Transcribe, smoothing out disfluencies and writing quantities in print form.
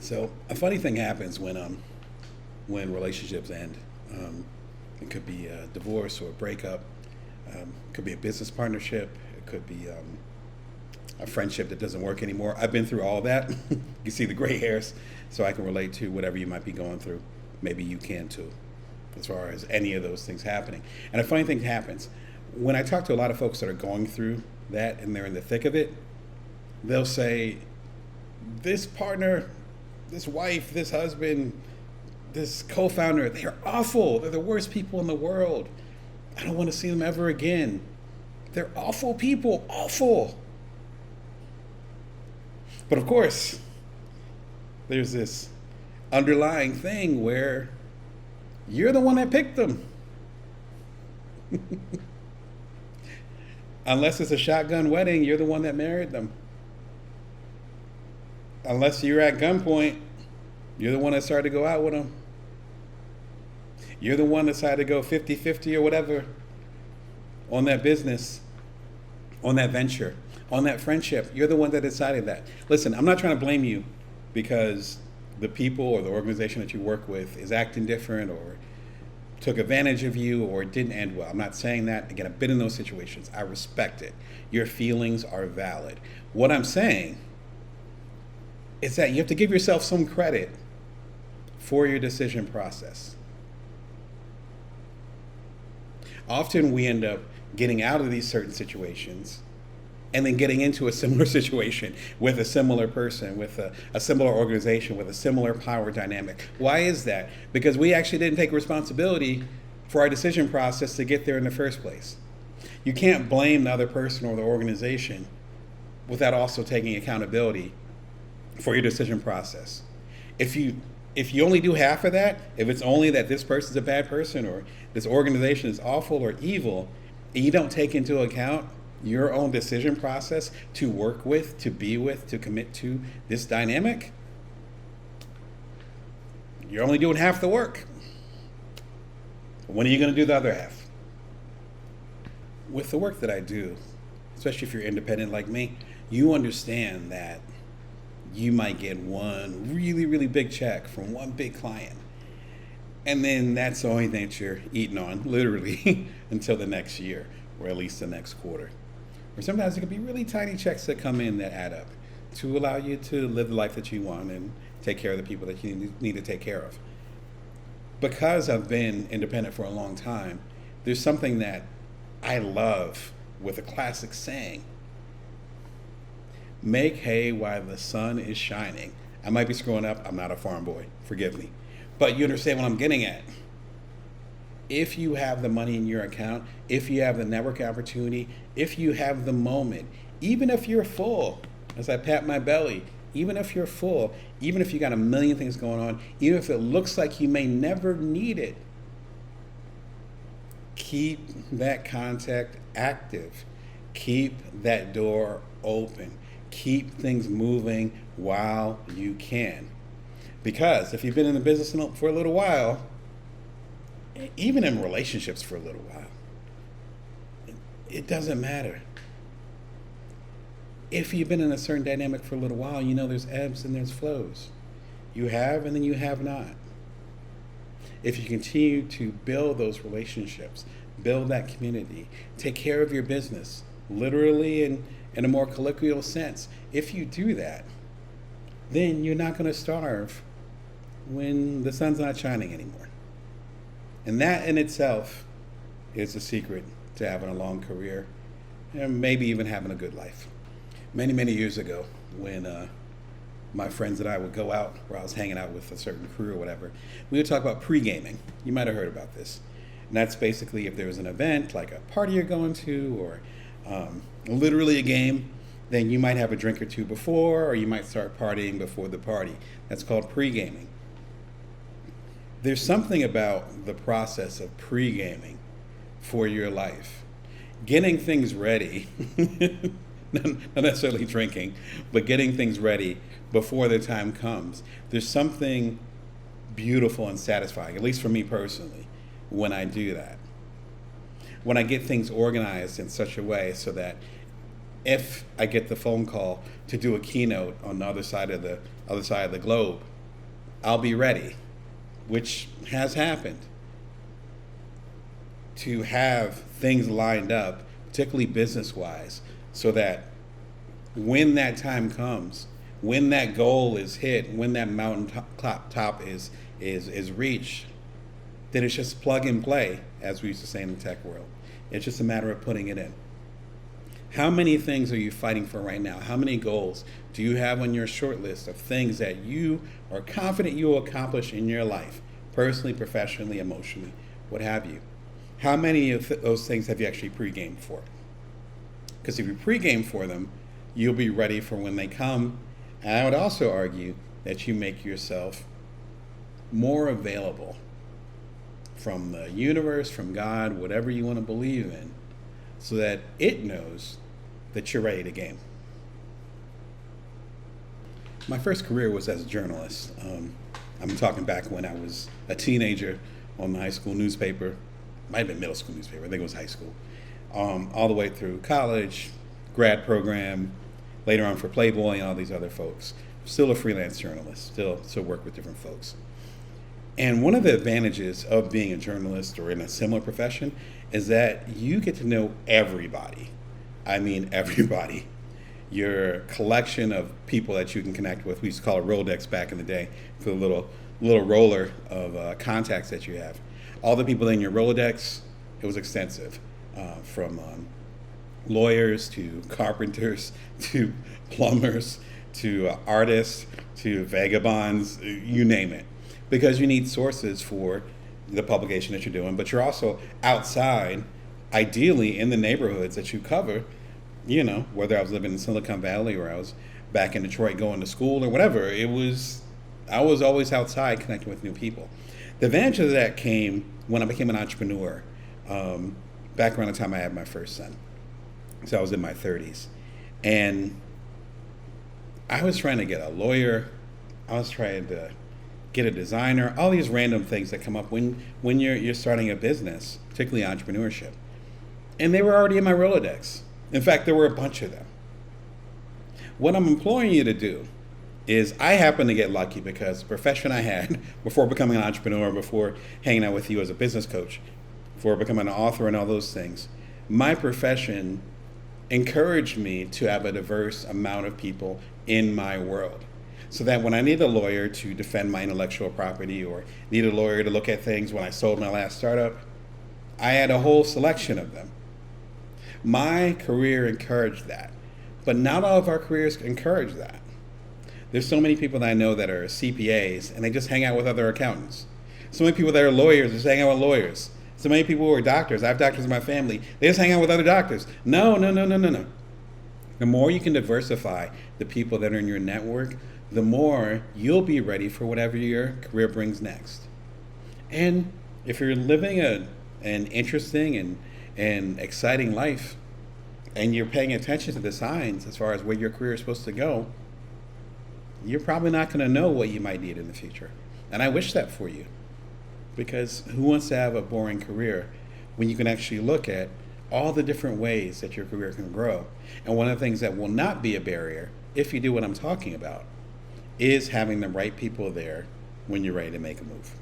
So a funny thing happens when relationships end. It could be a divorce or a breakup. It could be a business partnership. It could be a friendship that doesn't work anymore. I've been through all that. You see the gray hairs, so I can relate to whatever you might be going through. Maybe you can too, as far as any of those things happening. And a funny thing happens when I talk to a lot of folks that are going through that and they're in the thick of it. They'll say, "This partner, this wife, this husband, this co-founder, they're awful. They're the worst people in the world. I don't want to see them ever again. They're awful people, awful." But of course, there's this underlying thing where you're the one that picked them. Unless it's a shotgun wedding, you're the one that married them. Unless you're at gunpoint, you're the one that started to go out with them. You're the one that decided to go 50-50 or whatever on that business, on that venture, on that friendship. You're the one that decided that. Listen, I'm not trying to blame you because the people or the organization that you work with is acting different or took advantage of you or it didn't end well. I'm not saying that. Again, I've been in those situations. I respect it. Your feelings are valid. What I'm saying is that you have to give yourself some credit for your decision process. Often we end up getting out of these certain situations and then getting into a similar situation with a similar person, with a similar organization, with a similar power dynamic. Why is that? Because we actually didn't take responsibility for our decision process to get there in the first place. You can't blame the other person or the organization without also taking accountability for your decision process. If you only do half of that, if it's only that this person's a bad person or this organization is awful or evil, and you don't take into account your own decision process to work with, to be with, to commit to this dynamic, you're only doing half the work. When are you going to do the other half? With the work that I do, especially if you're independent like me, you understand that you might get one really, really big check from one big client. And then that's the only thing that you're eating on, literally, until the next year, or at least the next quarter. Or sometimes it could be really tiny checks that come in that add up to allow you to live the life that you want and take care of the people that you need to take care of. Because I've been independent for a long time, there's something that I love with a classic saying: make hay while the sun is shining. I might be screwing up. I'm not a farm boy. Forgive me. But you understand what I'm getting at. If you have the money in your account, if you have the network opportunity, if you have the moment, even if you're full, as I pat my belly, even if you're full, even if you got a million things going on, even if it looks like you may never need it, keep that contact active. Keep that door open. Keep things moving while you can. Because if you've been in the business for a little while, even in relationships for a little while, it doesn't matter. If you've been in a certain dynamic for a little while, you know there's ebbs and there's flows. You have and then you have not. If you continue to build those relationships, build that community, take care of your business, literally and in a more colloquial sense, if you do that, then you're not going to starve when the sun's not shining anymore. And that in itself is the secret to having a long career and maybe even having a good life. Many, many years ago, when my friends and I would go out, where I was hanging out with a certain crew or whatever, we would talk about pre-gaming. You might have heard about this. And that's basically if there was an event, like a party you're going to, or literally a game, then you might have a drink or two before, or you might start partying before the party. That's called pre-gaming. There's something about the process of pre-gaming for your life. Getting things ready, not necessarily drinking, but getting things ready before the time comes. There's something beautiful and satisfying, at least for me personally, when I do that. When I get things organized in such a way so that if I get the phone call to do a keynote on the other side of the globe, I'll be ready, which has happened, to have things lined up, particularly business-wise, so that when that time comes, when that goal is hit, when that mountain top is reached, then it's just plug and play, as we used to say in the tech world. It's just a matter of putting it in. How many things are you fighting for right now? How many goals do you have on your short list of things that you are confident you will accomplish in your life, personally, professionally, emotionally, what have you? How many of those things have you actually pre-gamed for? Because if you pre-game for them, you'll be ready for when they come. And I would also argue that you make yourself more available from the universe, from God, whatever you want to believe in, so that it knows that you're ready to game. My first career was as a journalist. I'm talking back when I was a teenager on the high school newspaper. Might have been middle school newspaper, I think it was high school. All the way through college, grad program, later on for Playboy and all these other folks. Still a freelance journalist, still work with different folks. And one of the advantages of being a journalist or in a similar profession is that you get to know everybody. I mean, everybody. Your collection of people that you can connect with, we used to call it Rolodex back in the day, for the little roller of contacts that you have. All the people in your Rolodex, it was extensive, from lawyers to carpenters to plumbers to artists to vagabonds, you name it. Because you need sources for the publication that you're doing, but you're also outside, ideally in the neighborhoods that you cover, you know, whether I was living in Silicon Valley or I was back in Detroit going to school or whatever, I was always outside connecting with new people. The advantage of that came when I became an entrepreneur, back around the time I had my first son. So I was in my 30s. And I was trying to get a lawyer. I was trying to get a designer, all these random things that come up when you're starting a business, particularly entrepreneurship. And they were already in my Rolodex. In fact, there were a bunch of them. What I'm imploring you to do is, I happen to get lucky because the profession I had before becoming an entrepreneur, before hanging out with you as a business coach, before becoming an author and all those things, my profession encouraged me to have a diverse amount of people in my world. So that when I need a lawyer to defend my intellectual property or need a lawyer to look at things when I sold my last startup, I had a whole selection of them. My career encouraged that, but not all of our careers encourage that. There's so many people that I know that are CPAs and they just hang out with other accountants. So many people that are lawyers just hang out with lawyers. So many people who are doctors, I have doctors in my family, they just hang out with other doctors. No. The more you can diversify the people that are in your network, the more you'll be ready for whatever your career brings next. And if you're living an interesting and exciting life, and you're paying attention to the signs as far as where your career is supposed to go, you're probably not going to know what you might need in the future. And I wish that for you, because who wants to have a boring career when you can actually look at all the different ways that your career can grow? And one of the things that will not be a barrier, if you do what I'm talking about, is having the right people there when you're ready to make a move.